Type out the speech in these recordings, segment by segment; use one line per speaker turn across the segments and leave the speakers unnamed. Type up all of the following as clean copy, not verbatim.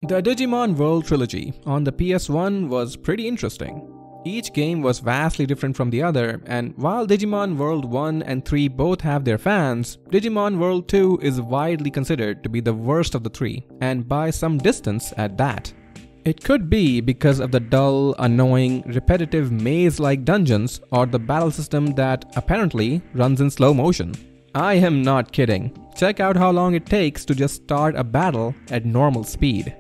The Digimon World trilogy on the PS1 was pretty interesting. Each game was vastly different from the other, and while Digimon World 1 and 3 both have their fans, Digimon World 2 is widely considered to be the worst of the three, and by some distance at that. It could be because of the dull, annoying, repetitive maze-like dungeons or the battle system that apparently runs in slow motion. I am not kidding. Check out how long it takes to just start a battle at normal speed.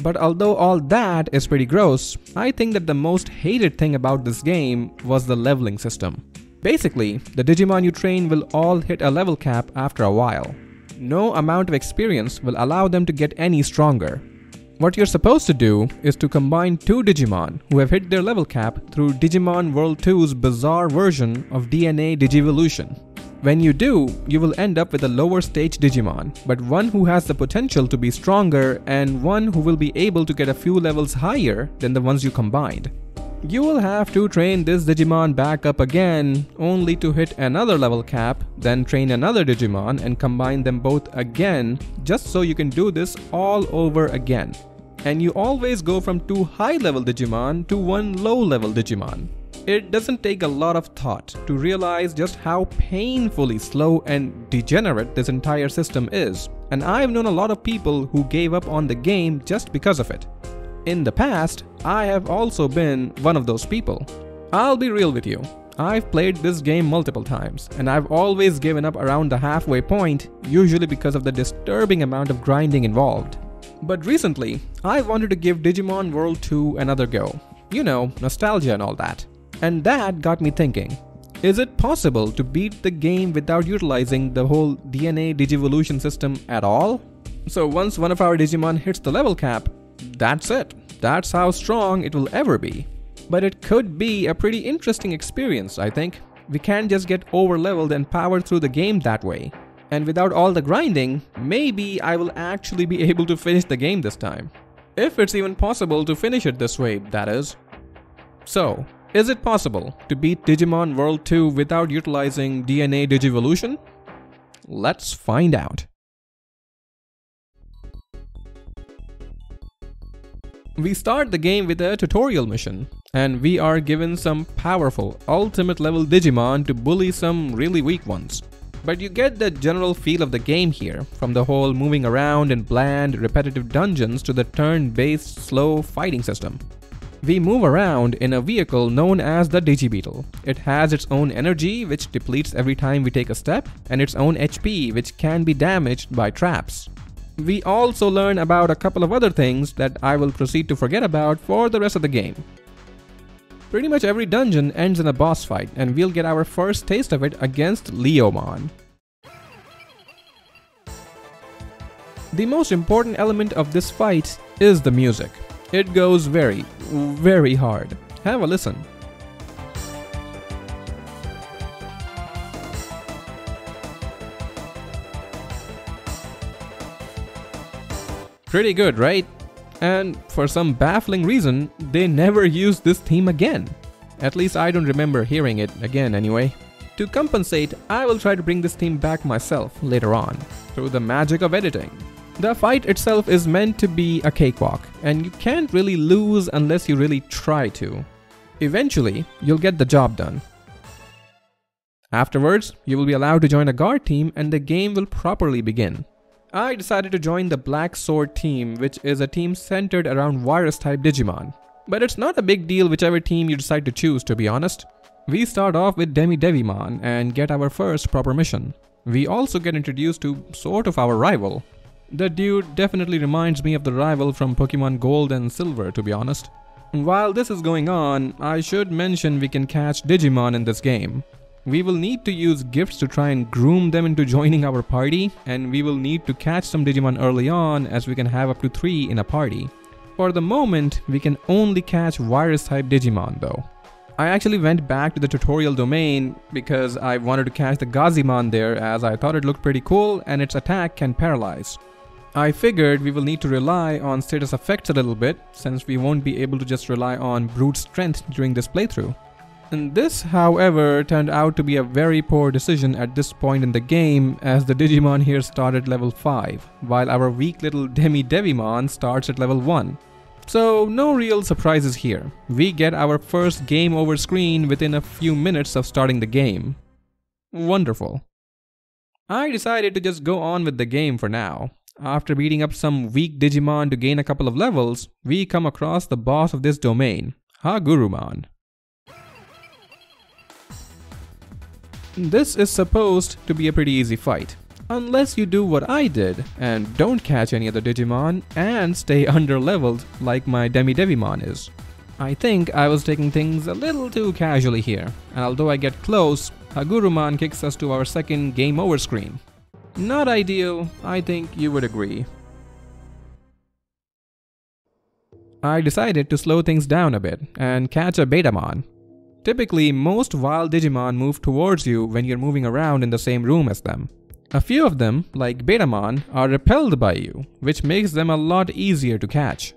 But although all that is pretty gross, I think that the most hated thing about this game was the leveling system. Basically, the Digimon you train will all hit a level cap after a while. No amount of experience will allow them to get any stronger. What you're supposed to do is to combine two Digimon who have hit their level cap through Digimon World 2's bizarre version of DNA Digivolution. When you do, you will end up with a lower stage Digimon, but one who has the potential to be stronger and one who will be able to get a few levels higher than the ones you combined. You will have to train this Digimon back up again, only to hit another level cap, then train another Digimon and combine them both again, just so you can do this all over again. And you always go from two high level Digimon to one low level Digimon. It doesn't take a lot of thought to realize just how painfully slow and degenerate this entire system is, and I've known a lot of people who gave up on the game just because of it. In the past, I have also been one of those people. I'll be real with you, I've played this game multiple times, and I've always given up around the halfway point, usually because of the disturbing amount of grinding involved. But recently, I wanted to give Digimon World 2 another go. You know, nostalgia and all that. And that got me thinking, is it possible to beat the game without utilizing the whole DNA Digivolution system at all? So once one of our Digimon hits the level cap, that's it. That's how strong it will ever be. But it could be a pretty interesting experience, I think. We can't just get over-leveled and power through the game that way. And without all the grinding, maybe I will actually be able to finish the game this time. If it's even possible to finish it this way, that is. So, is it possible to beat Digimon World 2 without utilizing DNA Digivolution? Let's find out. We start the game with a tutorial mission, and we are given some powerful, ultimate level Digimon to bully some really weak ones. But you get the general feel of the game here, from the whole moving around in bland, repetitive dungeons to the turn-based, slow fighting system. We move around in a vehicle known as the Digibeetle. It has its own energy, which depletes every time we take a step, and its own HP, which can be damaged by traps. We also learn about a couple of other things that I will proceed to forget about for the rest of the game. Pretty much every dungeon ends in a boss fight, and we'll get our first taste of it against Leomon. The most important element of this fight is the music. It goes very, very hard. Have a listen. Pretty good, right? And for some baffling reason, they never used this theme again. At least I don't remember hearing it again anyway. To compensate, I will try to bring this theme back myself later on, through the magic of editing. The fight itself is meant to be a cakewalk, and you can't really lose unless you really try to. Eventually, you'll get the job done. Afterwards, you will be allowed to join a guard team and the game will properly begin. I decided to join the Black Sword team, which is a team centered around virus-type Digimon. But it's not a big deal whichever team you decide to choose, to be honest. We start off with Devimon and get our first proper mission. We also get introduced to sort of our rival. The dude definitely reminds me of the rival from Pokemon Gold and Silver, to be honest. While this is going on, I should mention we can catch Digimon in this game. We will need to use gifts to try and groom them into joining our party, and we will need to catch some Digimon early on, as we can have up to 3 in a party. For the moment, we can only catch virus-type Digimon though. I actually went back to the tutorial domain because I wanted to catch the Gazimon there, as I thought it looked pretty cool and its attack can paralyze. I figured we will need to rely on status effects a little bit, since we won't be able to just rely on brute strength during this playthrough. And this, however, turned out to be a very poor decision at this point in the game, as the Digimon here start at level 5, while our weak little Devimon starts at level 1. So no real surprises here. We get our first game over screen within a few minutes of starting the game. Wonderful. I decided to just go on with the game for now. After beating up some weak Digimon to gain a couple of levels, we come across the boss of this domain, Hagurumon. This is supposed to be a pretty easy fight, unless you do what I did and don't catch any other Digimon and stay under-leveled like my Devimon is. I think I was taking things a little too casually here, and although I get close, Hagurumon kicks us to our second game over screen. Not ideal, I think you would agree. I decided to slow things down a bit and catch a Betamon. Typically, most wild Digimon move towards you when you're moving around in the same room as them. A few of them, like Betamon, are repelled by you, which makes them a lot easier to catch.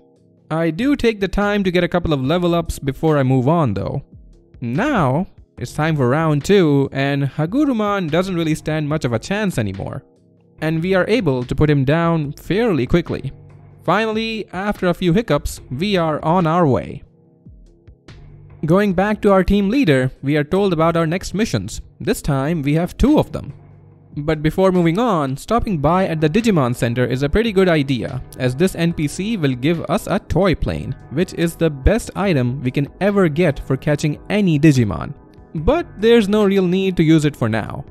I do take the time to get a couple of level ups before I move on though. Now, it's time for round 2 and Hagurumon doesn't really stand much of a chance anymore. And we are able to put him down fairly quickly. Finally, after a few hiccups, we are on our way. Going back to our team leader, we are told about our next missions. This time, we have 2 of them. But before moving on, stopping by at the Digimon Center is a pretty good idea, as this NPC will give us a toy plane, which is the best item we can ever get for catching any Digimon. But there's no real need to use it for now.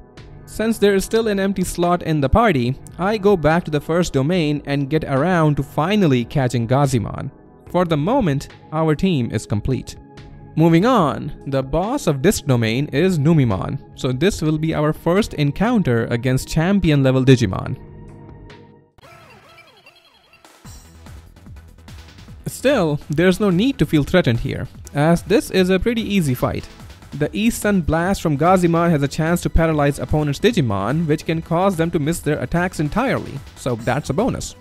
Since there is still an empty slot in the party, I go back to the first domain and get around to finally catching Gazimon. For the moment, our team is complete. Moving on, the boss of this domain is Numemon, so this will be our first encounter against champion level Digimon. Still, there's no need to feel threatened here, as this is a pretty easy fight. The East Sun Blast from Gazimon has a chance to paralyze opponents' Digimon, which can cause them to miss their attacks entirely, so that's a bonus.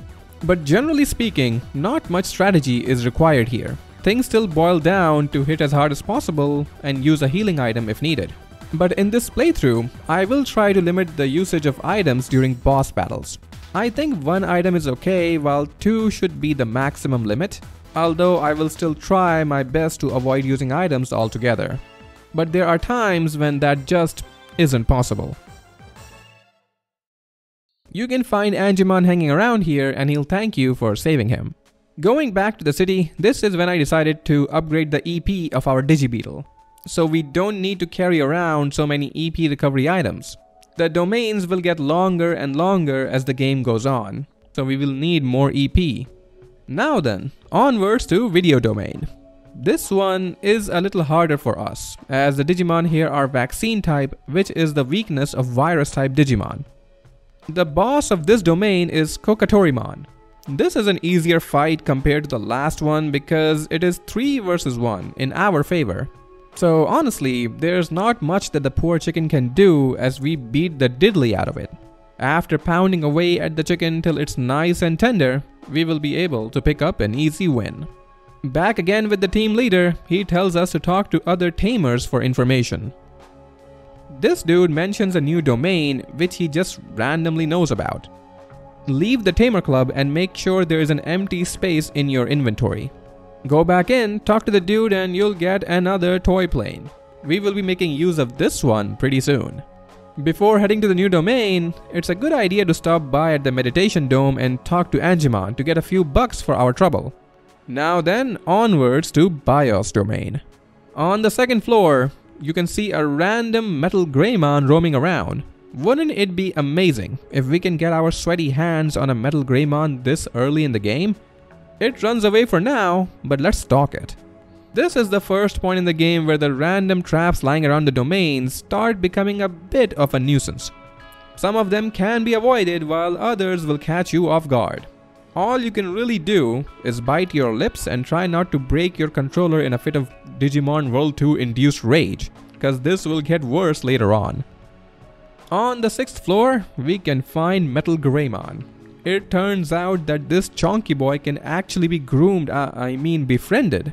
But generally speaking, not much strategy is required here. Things still boil down to hit as hard as possible and use a healing item if needed. But in this playthrough, I will try to limit the usage of items during boss battles. I think 1 item is okay, while 2 should be the maximum limit, although I will still try my best to avoid using items altogether. But there are times when that just isn't possible. You can find Angemon hanging around here and he'll thank you for saving him. Going back to the city, this is when I decided to upgrade the EP of our Digibeetle, so we don't need to carry around so many EP recovery items. The domains will get longer and longer as the game goes on, so we will need more EP. Now then, onwards to Video Domain. This one is a little harder for us, as the Digimon here are vaccine type, which is the weakness of virus type Digimon. The boss of this domain is Kokatorimon. This is an easier fight compared to the last one because it is 3 versus 1 in our favor. So honestly, there's not much that the poor chicken can do as we beat the diddly out of it. After pounding away at the chicken till it's nice and tender, we will be able to pick up an easy win. Back again with the team leader, he tells us to talk to other tamers for information. This dude mentions a new domain which he just randomly knows about. Leave the Tamer Club and make sure there is an empty space in your inventory. Go back in, talk to the dude and you'll get another toy plane. We will be making use of this one pretty soon. Before heading to the new domain, it's a good idea to stop by at the meditation dome and talk to Angemon to get a few bucks for our trouble. Now then, onwards to BIOS domain. On the 2nd floor, you can see a random metal Greymon roaming around. Wouldn't it be amazing if we can get our sweaty hands on a metal Greymon this early in the game? It runs away for now, but let's stalk it. This is the first point in the game where the random traps lying around the domains start becoming a bit of a nuisance. Some of them can be avoided while others will catch you off guard. All you can really do is bite your lips and try not to break your controller in a fit of Digimon World 2 induced rage, cause this will get worse later on. On the 6th floor, we can find Metal Greymon. it turns out that this chonky boy can actually be groomed, befriended.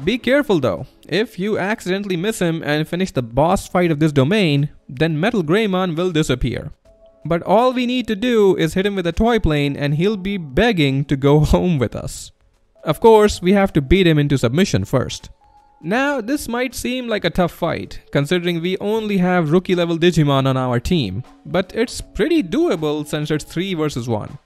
Be careful though, if you accidentally miss him and finish the boss fight of this domain, then Metal Greymon will disappear. But all we need to do is hit him with a toy plane and he'll be begging to go home with us. Of course, we have to beat him into submission first. Now, this might seem like a tough fight, considering we only have rookie level Digimon on our team, but it's pretty doable since it's 3 versus 1.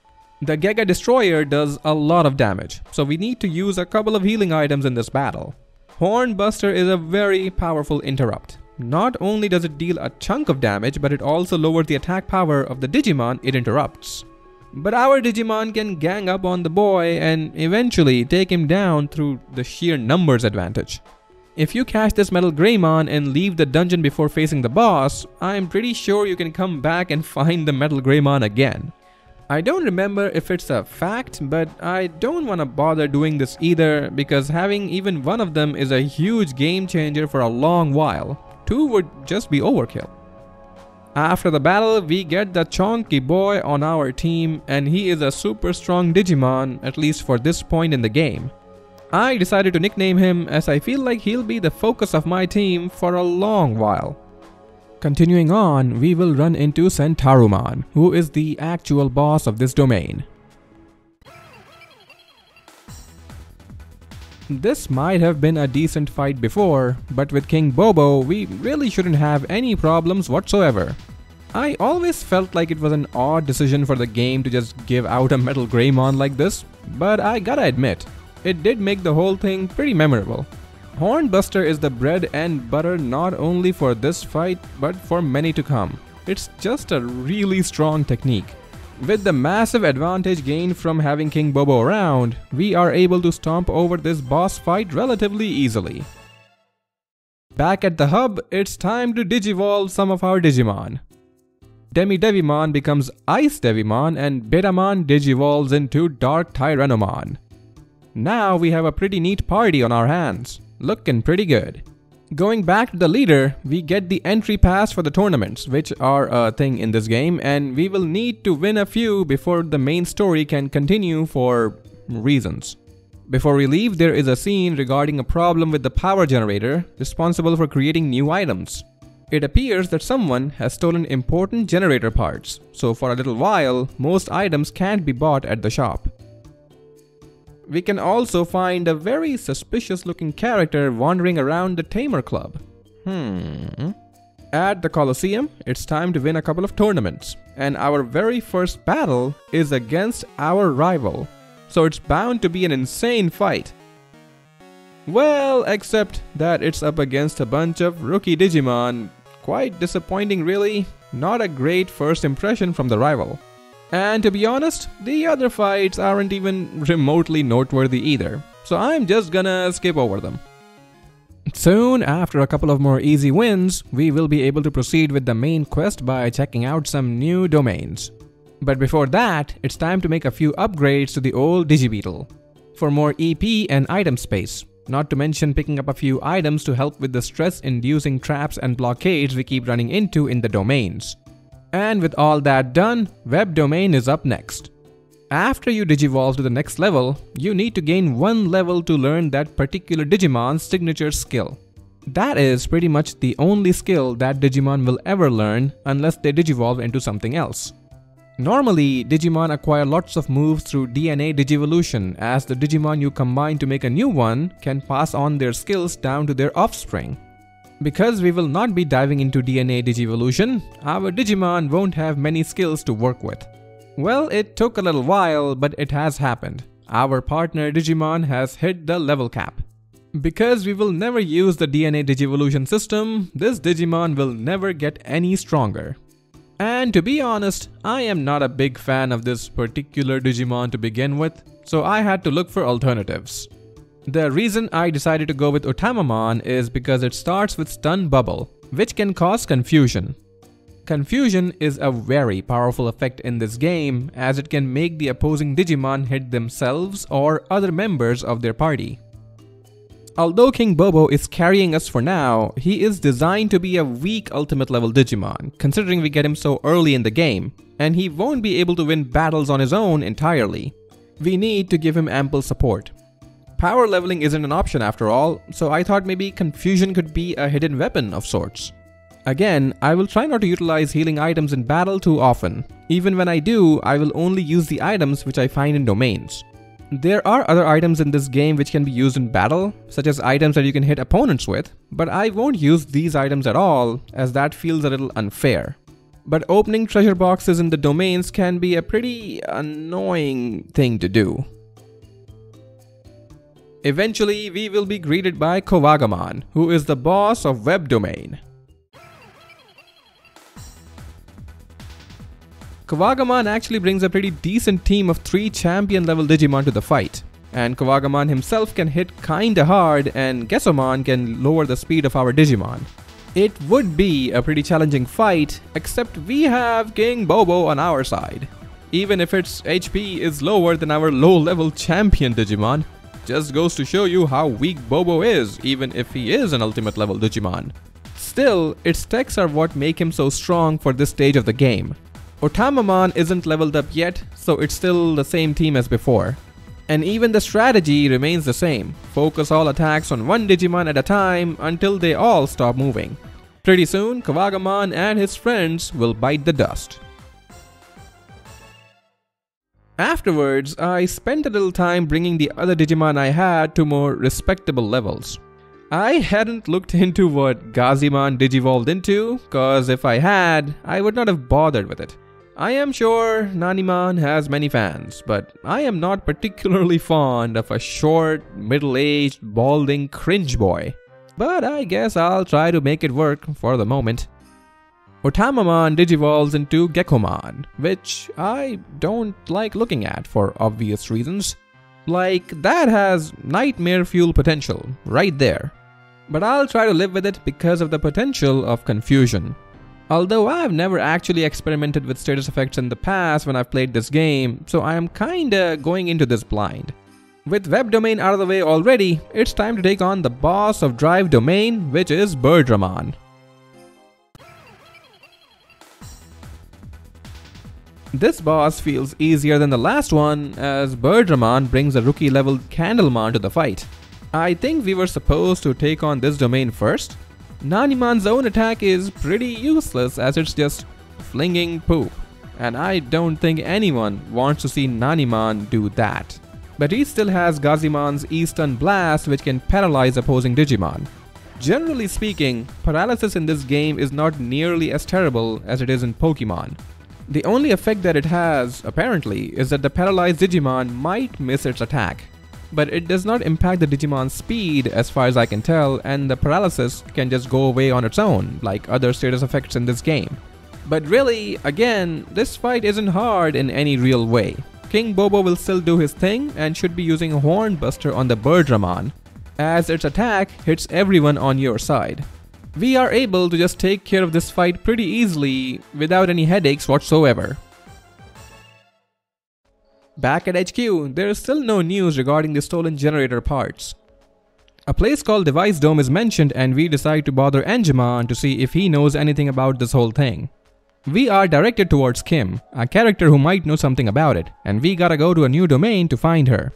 The Giga Destroyer does a lot of damage, so we need to use a couple of healing items in this battle. Hornbuster is a very powerful interrupt. Not only does it deal a chunk of damage, but it also lowers the attack power of the Digimon it interrupts. But our Digimon can gang up on the boy and eventually take him down through the sheer numbers advantage. If you catch this Metal Greymon and leave the dungeon before facing the boss, I'm pretty sure you can come back and find the Metal Greymon again. I don't remember if it's a fact, but I don't want to bother doing this either because having even one of them is a huge game changer for a long while. 2 would just be overkill. After the battle, we get the chonky boy on our team and he is a super strong Digimon, at least for this point in the game. I decided to nickname him as I feel like he'll be the focus of my team for a long while. Continuing on, we will run into Centarumon, who is the actual boss of this domain. This might have been a decent fight before, but with King Bobo, we really shouldn't have any problems whatsoever. I always felt like it was an odd decision for the game to just give out a Metal Greymon like this, but I gotta admit, it did make the whole thing pretty memorable. Hornbuster is the bread and butter not only for this fight, but for many to come. It's just a really strong technique. With the massive advantage gained from having King Bobo around, we are able to stomp over this boss fight relatively easily. Back at the hub, it's time to digivolve some of our Digimon. Demi-Devimon becomes Ice Devimon and Betamon digivolves into Dark Tyrannomon. Now we have a pretty neat party on our hands, looking pretty good. Going back to the leader, we get the entry pass for the tournaments, which are a thing in this game, and we will need to win a few before the main story can continue for reasons. Before we leave, there is a scene regarding a problem with the power generator responsible for creating new items. It appears that someone has stolen important generator parts, so for a little while, most items can't be bought at the shop. We can also find a very suspicious looking character wandering around the Tamer Club. At the Colosseum, it's time to win a couple of tournaments, and our very first battle is against our rival, so it's bound to be an insane fight. Well, except that it's up against a bunch of rookie Digimon. Quite disappointing really, not a great first impression from the rival. And to be honest, the other fights aren't even remotely noteworthy either, so I'm just gonna skip over them. Soon, after a couple of more easy wins, we will be able to proceed with the main quest by checking out some new domains. But before that, it's time to make a few upgrades to the old Digibeetle for more EP and item space, not to mention picking up a few items to help with the stress-inducing traps and blockades we keep running into in the domains. And with all that done, Web Domain is up next. After you digivolve to the next level, you need to gain 1 level to learn that particular Digimon's signature skill. That is pretty much the only skill that Digimon will ever learn unless they digivolve into something else. Normally, Digimon acquire lots of moves through DNA Digivolution, as the Digimon you combine to make a new one can pass on their skills down to their offspring. Because we will not be diving into DNA Digivolution, our Digimon won't have many skills to work with. Well, it took a little while, but it has happened. Our partner Digimon has hit the level cap. Because we will never use the DNA Digivolution system, this Digimon will never get any stronger. And to be honest, I am not a big fan of this particular Digimon to begin with, so I had to look for alternatives. The reason I decided to go with Otamamon is because it starts with Stun Bubble, which can cause confusion. Confusion is a very powerful effect in this game, as it can make the opposing Digimon hit themselves or other members of their party. Although King Bobo is carrying us for now, he is designed to be a weak ultimate level Digimon, considering we get him so early in the game, and he won't be able to win battles on his own entirely. We need to give him ample support. Power leveling isn't an option after all, so I thought maybe confusion could be a hidden weapon of sorts. Again, I will try not to utilize healing items in battle too often. Even when I do, I will only use the items which I find in domains. There are other items in this game which can be used in battle, such as items that you can hit opponents with, but I won't use these items at all, as that feels a little unfair. But opening treasure boxes in the domains can be a pretty annoying thing to do. Eventually, we will be greeted by Kowagamon, who is the boss of Web Domain. Kowagamon actually brings a pretty decent team of 3 champion level Digimon to the fight, and Kowagamon himself can hit kinda hard and Gesomon can lower the speed of our Digimon. It would be a pretty challenging fight, except we have King Bobo on our side. Even if its HP is lower than our low level champion Digimon, just goes to show you how weak Bobo is, even if he is an ultimate level Digimon. Still, its techs are what make him so strong for this stage of the game. Otamamon isn't leveled up yet, so it's still the same team as before. And even the strategy remains the same. Focus all attacks on one Digimon at a time until they all stop moving. Pretty soon, Kowagamon and his friends will bite the dust. Afterwards, I spent a little time bringing the other Digimon I had to more respectable levels. I hadn't looked into what Gazimon digivolved into, cause if I had, I would not have bothered with it. I am sure Nanimon has many fans, but I am not particularly fond of a short, middle-aged, balding cringe boy. But I guess I'll try to make it work for the moment. Otamamon digivolves into Gekkomon, which I don't like looking at for obvious reasons. Like, that has nightmare fuel potential, right there. But I'll try to live with it because of the potential of confusion. Although I've never actually experimented with status effects in the past when I've played this game, so I am kinda going into this blind. With Web Domain out of the way already, it's time to take on the boss of Drive Domain, which is Birdramon. This boss feels easier than the last one, as Birdramon brings a rookie level Candlemon to the fight. I think we were supposed to take on this domain first. Nanimon's own attack is pretty useless as it's just flinging poop, and I don't think anyone wants to see Nanimon do that. But he still has Gazimon's E-Stun Blast, which can paralyze opposing Digimon. Generally speaking, paralysis in this game is not nearly as terrible as it is in Pokemon. The only effect that it has, apparently, is that the paralyzed Digimon might miss its attack. But it does not impact the Digimon's speed as far as I can tell, and the paralysis can just go away on its own, like other status effects in this game. But really, again, this fight isn't hard in any real way. King Bobo will still do his thing and should be using a Horn Buster on the Birdramon, as its attack hits everyone on your side. We are able to just take care of this fight pretty easily without any headaches whatsoever. Back at HQ, there is still no news regarding the stolen generator parts. A place called Device Dome is mentioned and we decide to bother Angemon to see if he knows anything about this whole thing. We are directed towards Kim, a character who might know something about it, and we gotta go to a new domain to find her.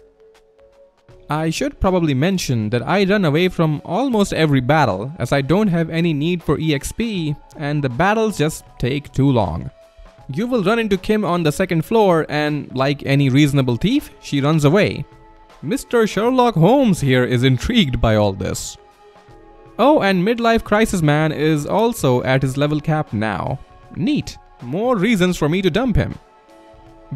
I should probably mention that I run away from almost every battle as I don't have any need for EXP and the battles just take too long. You will run into Kim on the second floor and, like any reasonable thief, she runs away. Mr. Sherlock Holmes here is intrigued by all this. Oh, and Midlife Crisis Man is also at his level cap now. Neat. More reasons for me to dump him.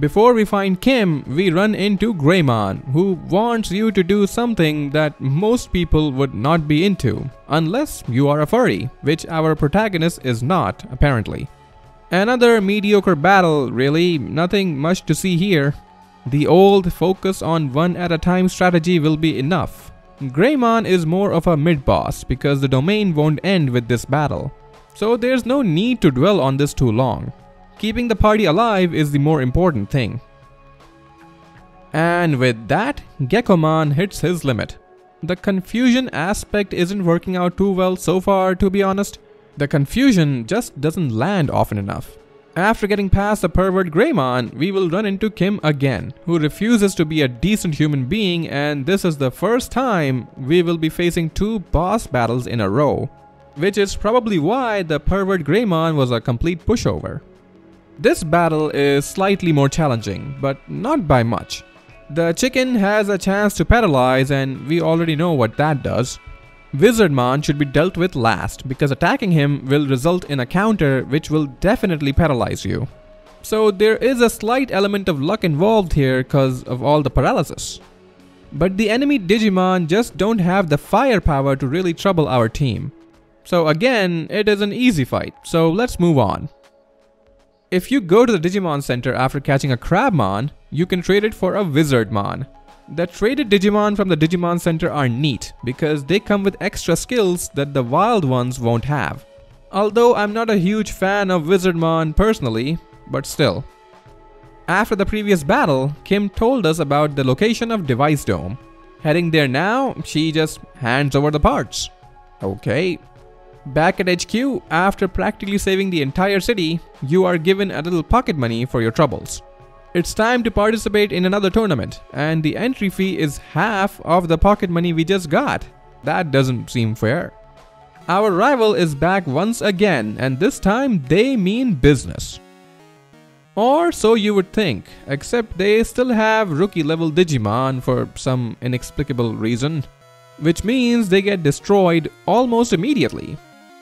Before we find Kim, we run into Greymon, who wants you to do something that most people would not be into, unless you are a furry, which our protagonist is not, apparently. Another mediocre battle, really, nothing much to see here. The old focus on one at a time strategy will be enough. Greymon is more of a mid-boss because the domain won't end with this battle, so there's no need to dwell on this too long. Keeping the party alive is the more important thing. And with that, Gekkomon hits his limit. The confusion aspect isn't working out too well so far, to be honest. The confusion just doesn't land often enough. After getting past the pervert Greymon, we will run into Kim again, who refuses to be a decent human being, and this is the first time we will be facing 2 boss battles in a row, which is probably why the pervert Greymon was a complete pushover. This battle is slightly more challenging, but not by much. The chicken has a chance to paralyze, and we already know what that does. Wizardmon should be dealt with last, because attacking him will result in a counter which will definitely paralyze you. So there is a slight element of luck involved here because of all the paralysis. But the enemy Digimon just don't have the firepower to really trouble our team. So again, it is an easy fight, so let's move on. If you go to the Digimon Center after catching a Crabmon, you can trade it for a Wizardmon. The traded Digimon from the Digimon Center are neat because they come with extra skills that the wild ones won't have. Although I'm not a huge fan of Wizardmon personally, but still. After the previous battle, Kim told us about the location of Device Dome. Heading there now, she just hands over the parts. Okay. Back at HQ, after practically saving the entire city, you are given a little pocket money for your troubles. It's time to participate in another tournament, and the entry fee is half of the pocket money we just got. That doesn't seem fair. Our rival is back once again, and this time they mean business. Or so you would think, except they still have rookie level Digimon for some inexplicable reason, which means they get destroyed almost immediately.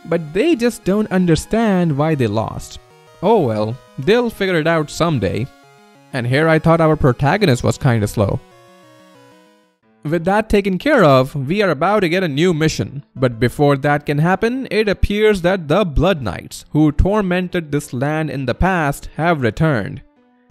But they just don't understand why they lost. Oh well, they'll figure it out someday. And here I thought our protagonist was kinda slow. With that taken care of, we are about to get a new mission. But before that can happen, it appears that the Blood Knights, who tormented this land in the past, have returned.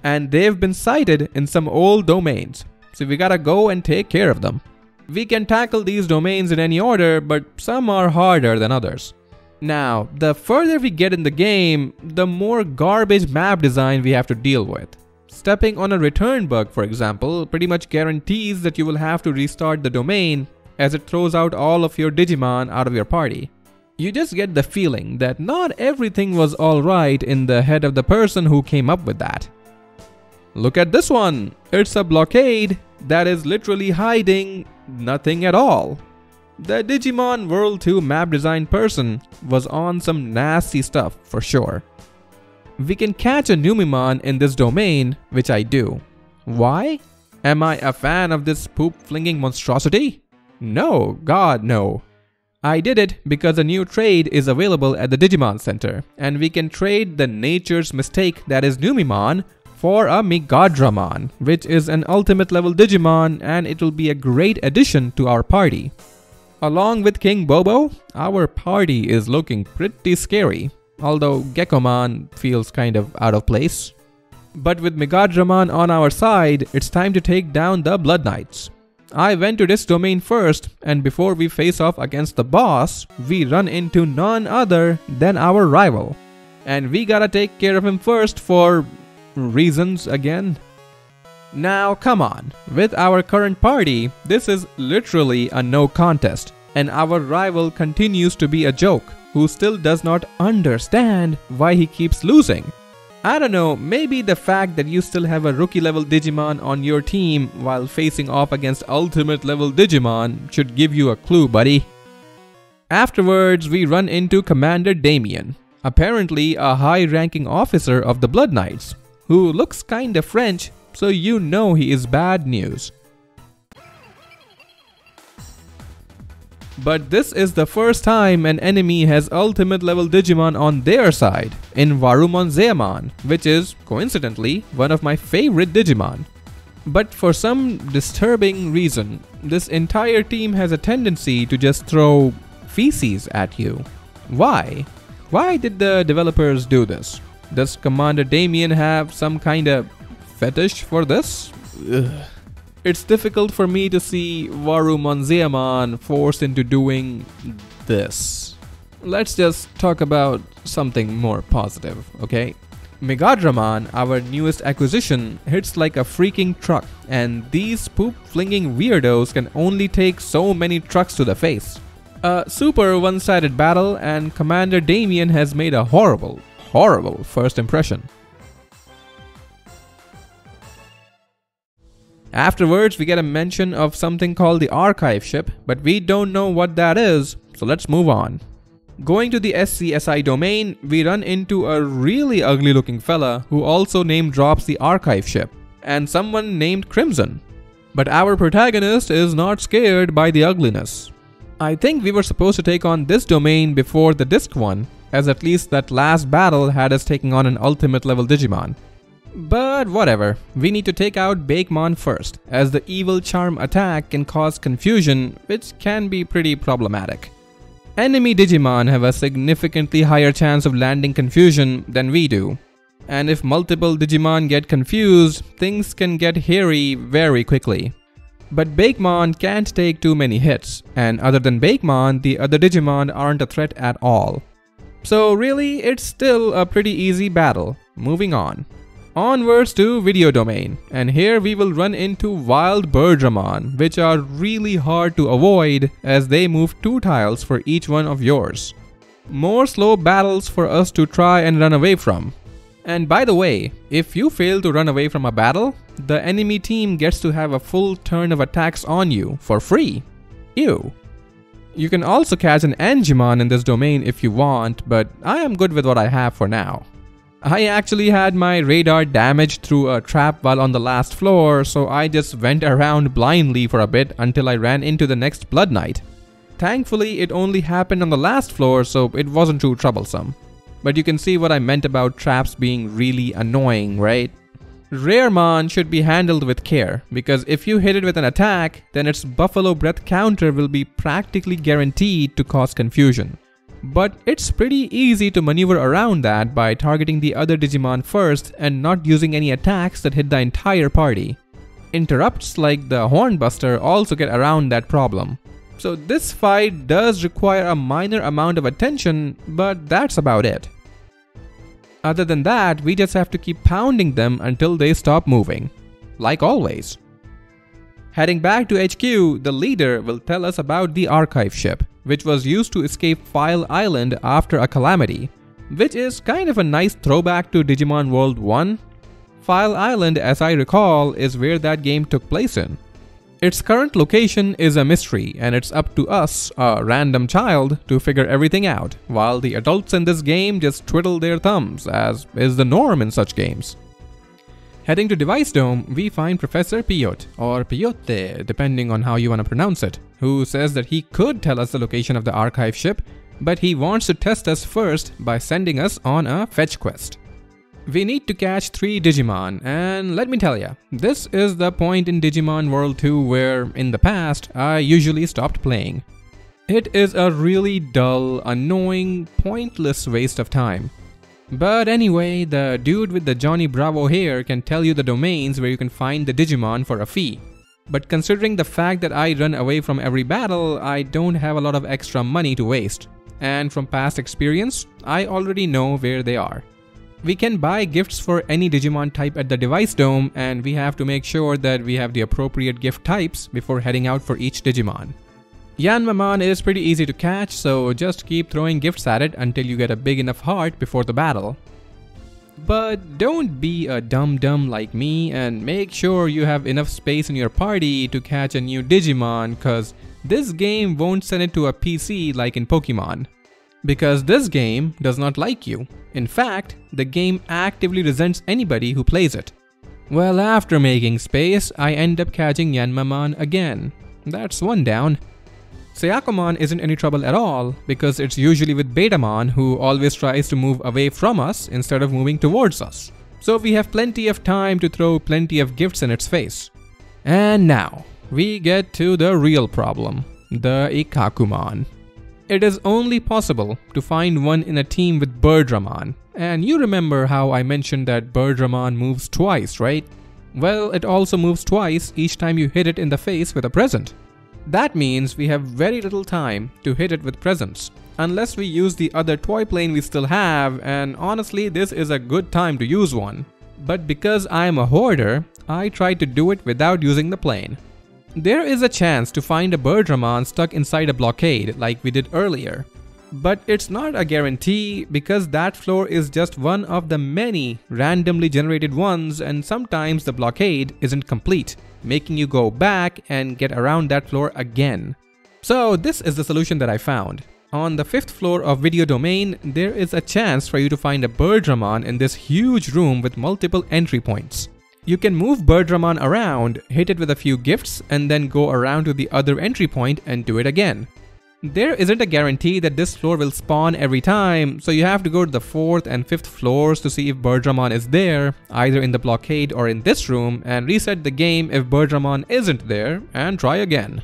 And they've been sighted in some old domains. So we gotta go and take care of them. We can tackle these domains in any order, but some are harder than others. Now, the further we get in the game, the more garbage map design we have to deal with. Stepping on a return bug, for example, pretty much guarantees that you will have to restart the domain as it throws out all of your Digimon out of your party. You just get the feeling that not everything was alright in the head of the person who came up with that. Look at this one! It's a blockade that is literally hiding nothing at all. The Digimon World 2 map design person was on some nasty stuff for sure. We can catch a Numemon in this domain, which I do. Why? Am I a fan of this poop-flinging monstrosity? No, God no. I did it because a new trade is available at the Digimon Center, and we can trade the Nature's Mistake that is Numemon for a Megadramon, which is an ultimate level Digimon, and it will be a great addition to our party. Along with King Bobo, our party is looking pretty scary. Although Geckomon feels kind of out of place. But with Megadramon on our side, it's time to take down the Blood Knights. I went to this domain first, and before we face off against the boss, we run into none other than our rival. And we gotta take care of him first for reasons again. Now come on, with our current party, this is literally a no contest, and our rival continues to be a joke, who still does not understand why he keeps losing. I don't know, maybe the fact that you still have a rookie level Digimon on your team while facing off against ultimate level Digimon should give you a clue, buddy. Afterwards, we run into Commander Damien, apparently a high-ranking officer of the Blood Knights, who looks kinda French, so you know he is bad news. But this is the first time an enemy has ultimate level Digimon on their side, in Warumonzeamon, which is, coincidentally, one of my favorite Digimon. But for some disturbing reason, this entire team has a tendency to just throw feces at you. Why? Why did the developers do this? Does Commander Damien have some kind of fetish for this? Ugh. It's difficult for me to see Warumonzeamon forced into doing this. Let's just talk about something more positive, okay? Megadramon, our newest acquisition, hits like a freaking truck, and these poop-flinging weirdos can only take so many trucks to the face. A super one-sided battle, and Commander Damien has made a horrible first impression. Afterwards, we get a mention of something called the Archive Ship, but we don't know what that is, so let's move on. Going to the SCSI domain, we run into a really ugly looking fella who also name drops the Archive Ship, and someone named Crimson. But our protagonist is not scared by the ugliness. I think we were supposed to take on this domain before the disc one, as at least that last battle had us taking on an ultimate level Digimon. But whatever, we need to take out Bakemon first, as the evil charm attack can cause confusion, which can be pretty problematic. Enemy Digimon have a significantly higher chance of landing confusion than we do. And if multiple Digimon get confused, things can get hairy very quickly. But Bakemon can't take too many hits, and other than Bakemon, the other Digimon aren't a threat at all. So really, it's still a pretty easy battle. Moving on. Onwards to Video Domain, and here we will run into Wild Birdramon, which are really hard to avoid as they move 2 tiles for each one of yours. More slow battles for us to try and run away from. And by the way, if you fail to run away from a battle, the enemy team gets to have a full turn of attacks on you for free. Ew. You can also catch an Angemon in this domain if you want, but I am good with what I have for now. I actually had my radar damaged through a trap while on the last floor, so I just went around blindly for a bit until I ran into the next Blood Knight. Thankfully, it only happened on the last floor, so it wasn't too troublesome. But you can see what I meant about traps being really annoying, right? Raremon should be handled with care, because if you hit it with an attack, then its Buffalo Breath counter will be practically guaranteed to cause confusion. But it's pretty easy to maneuver around that by targeting the other Digimon first and not using any attacks that hit the entire party. Interrupts like the Hornbuster also get around that problem. So this fight does require a minor amount of attention, but that's about it. Other than that, we just have to keep pounding them until they stop moving. Like always. Heading back to HQ, the leader will tell us about the Archive Ship, which was used to escape File Island after a calamity, which is kind of a nice throwback to Digimon World 1. File Island, as I recall, is where that game took place in. Its current location is a mystery, and it's up to us, a random child, to figure everything out, while the adults in this game just twiddle their thumbs, as is the norm in such games. Heading to Device Dome, we find Professor Piyot, or Piyote, depending on how you want to pronounce it, who says that he could tell us the location of the Archive Ship, but he wants to test us first by sending us on a fetch quest. We need to catch 3 Digimon, and let me tell ya, this is the point in Digimon World 2 where, in the past, I usually stopped playing. It is a really dull, annoying, pointless waste of time. But anyway, the dude with the Johnny Bravo hair can tell you the domains where you can find the Digimon for a fee. But considering the fact that I run away from every battle, I don't have a lot of extra money to waste. And from past experience, I already know where they are. We can buy gifts for any Digimon type at the Device Dome, and we have to make sure that we have the appropriate gift types before heading out for each Digimon. Yanmamon is pretty easy to catch, so just keep throwing gifts at it until you get a big enough heart before the battle. But don't be a dum-dum like me and make sure you have enough space in your party to catch a new Digimon, cause this game won't send it to a PC like in Pokemon. Because this game does not like you. In fact, the game actively resents anybody who plays it. Well, after making space, I end up catching Yanmamon again. That's one down. Sayakomon isn't any trouble at all, because it's usually with Betamon, who always tries to move away from us instead of moving towards us. So we have plenty of time to throw plenty of gifts in its face. And now, we get to the real problem, the Ikakumon. It is only possible to find one in a team with Birdramon. And you remember how I mentioned that Birdramon moves twice, right? Well, it also moves twice each time you hit it in the face with a present. That means we have very little time to hit it with presents. unless we use the other toy plane we still have, and honestly this is a good time to use one. But because I am a hoarder, I tried to do it without using the plane. There is a chance to find a Birdramon stuck inside a blockade like we did earlier. But it's not a guarantee because that floor is just one of the many randomly generated ones, and sometimes the blockade isn't complete, making you go back and get around that floor again. So this is the solution that I found. On the 5th floor of Video Domain, there is a chance for you to find a Birdramon in this huge room with multiple entry points. You can move Birdramon around, hit it with a few gifts, and then go around to the other entry point and do it again. There isn't a guarantee that this floor will spawn every time, so you have to go to the 4th and 5th floors to see if Birdramon is there, either in the blockade or in this room, and reset the game if Birdramon isn't there, and try again.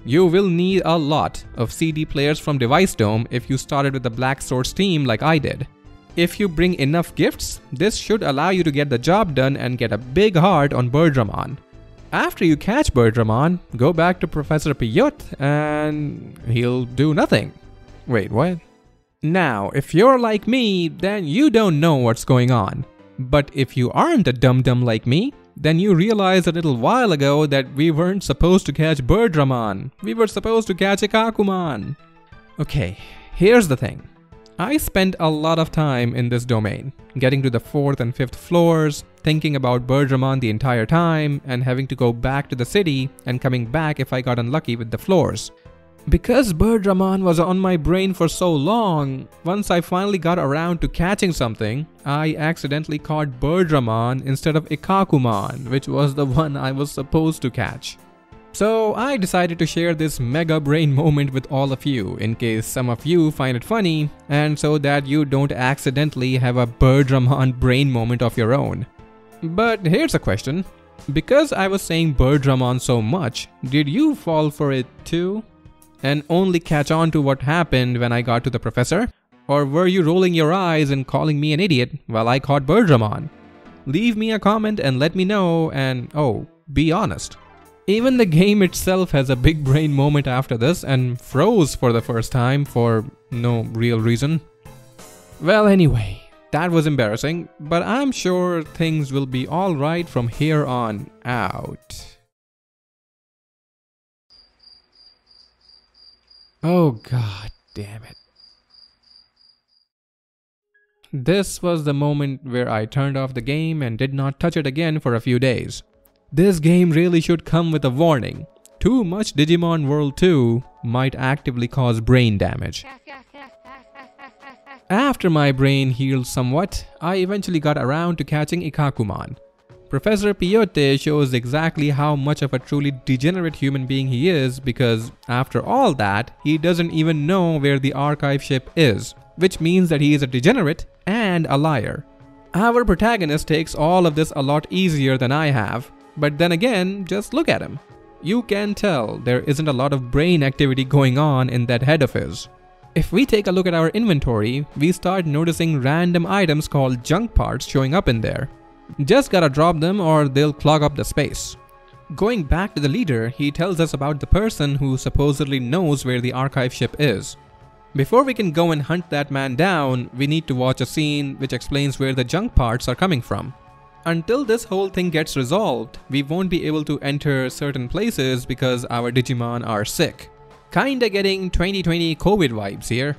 You will need a lot of CD players from Device Dome if you started with the Black Source team like I did. If you bring enough gifts, this should allow you to get the job done and get a big heart on Birdramon. After you catch Birdramon, go back to Professor Piyut and he'll do nothing. Wait, what? Now, if you're like me, then you don't know what's going on. But if you aren't a dum-dum like me, then you realized a little while ago that we weren't supposed to catch Birdramon. We were supposed to catch Ikakumon. Okay, here's the thing. I spent a lot of time in this domain, getting to the 4th and 5th floors, thinking about Birdramon the entire time, and having to go back to the city and coming back if I got unlucky with the floors. Because Birdramon was on my brain for so long, once I finally got around to catching something, I accidentally caught Birdramon instead of Ikakumon, which was the one I was supposed to catch. So I decided to share this mega brain moment with all of you in case some of you find it funny, and so that you don't accidentally have a Birdramon brain moment of your own. But here's a question. Because I was saying Birdramon so much, did you fall for it too? And only catch on to what happened when I got to the professor? Or were you rolling your eyes and calling me an idiot while I caught Birdramon? Leave me a comment and let me know, and oh, be honest. Even the game itself has a big brain moment after this and froze for the first time for no real reason. Well, anyway, that was embarrassing, but I'm sure things will be alright from here on out. Oh god damn it. This was the moment where I turned off the game and did not touch it again for a few days. This game really should come with a warning. Too much Digimon World 2 might actively cause brain damage. After my brain healed somewhat, I eventually got around to catching Ikakumon. Professor Piyut shows exactly how much of a truly degenerate human being he is because, after all that, he doesn't even know where the archive ship is, which means that he is a degenerate and a liar. Our protagonist takes all of this a lot easier than I have, but then again, just look at him. You can tell there isn't a lot of brain activity going on in that head of his. If we take a look at our inventory, we start noticing random items called junk parts showing up in there. Just gotta drop them or they'll clog up the space. Going back to the leader, he tells us about the person who supposedly knows where the archive ship is. Before we can go and hunt that man down, we need to watch a scene which explains where the junk parts are coming from. Until this whole thing gets resolved, we won't be able to enter certain places because our Digimon are sick. Kinda getting 2020 COVID vibes here.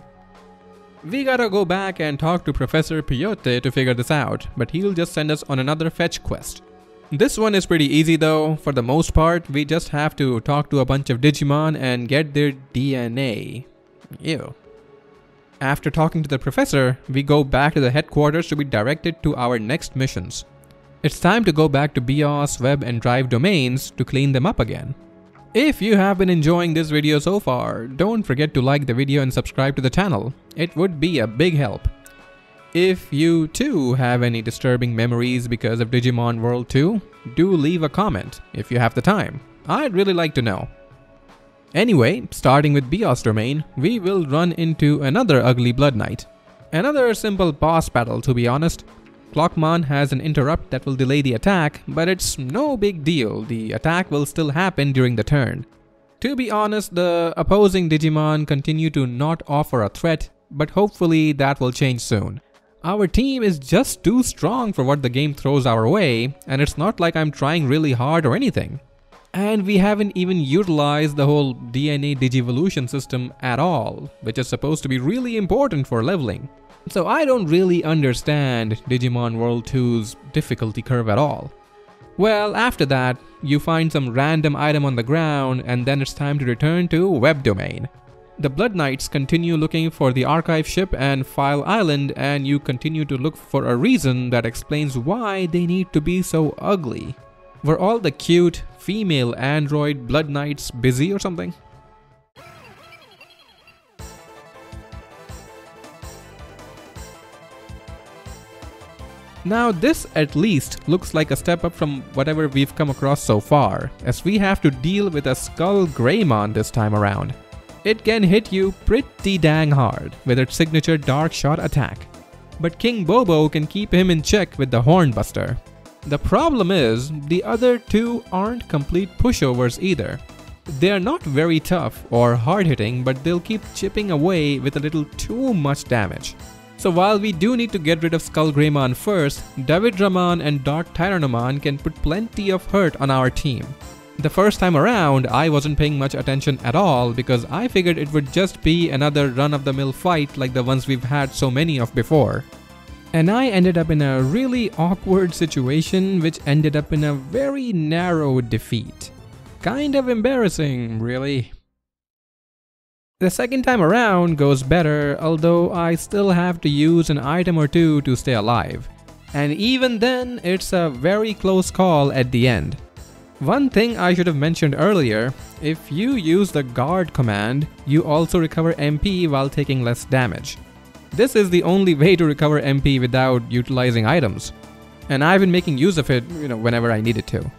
We gotta go back and talk to Professor Piyut to figure this out, but he'll just send us on another fetch quest. This one is pretty easy though. For the most part, we just have to talk to a bunch of Digimon and get their DNA. Ew. After talking to the professor, we go back to the headquarters to be directed to our next missions. It's time to go back to BIOS, web and drive domains to clean them up again. If you have been enjoying this video so far, don't forget to like the video and subscribe to the channel. It would be a big help. If you too have any disturbing memories because of Digimon World 2, do leave a comment if you have the time. I'd really like to know. Anyway, starting with BIOS domain, we will run into another ugly Blood Knight. Another simple boss battle, to be honest. Clockmon has an interrupt that will delay the attack, but it's no big deal. The attack will still happen during the turn. To be honest, the opposing Digimon continue to not offer a threat, but hopefully that will change soon. Our team is just too strong for what the game throws our way, and it's not like I'm trying really hard or anything. And we haven't even utilized the whole DNA Digivolution System at all, which is supposed to be really important for leveling. So I don't really understand Digimon World 2's difficulty curve at all. Well, after that, you find some random item on the ground and then it's time to return to Web Domain. The Blood Knights continue looking for the archive ship and File Island, and you continue to look for a reason that explains why they need to be so ugly. Were all the cute female android Blood Knights busy or something? Now this at least looks like a step up from whatever we've come across so far, as we have to deal with a Skull Greymon this time around. It can hit you pretty dang hard with its signature Dark Shot attack, but King Bobo can keep him in check with the Hornbuster. The problem is, the other two aren't complete pushovers either. They're not very tough or hard-hitting, but they'll keep chipping away with a little too much damage. So while we do need to get rid of Skull Greymon first, Davidramon and Dark Tyrannomon can put plenty of hurt on our team. The first time around, I wasn't paying much attention at all because I figured it would just be another run-of-the-mill fight like the ones we've had so many of before. And I ended up in a really awkward situation which ended up in a very narrow defeat. Kind of embarrassing, really. The second time around goes better, although I still have to use an item or two to stay alive. And even then, it's a very close call at the end. One thing I should have mentioned earlier, if you use the guard command, you also recover MP while taking less damage. This is the only way to recover MP without utilizing items. And I've been making use of it, whenever I needed to.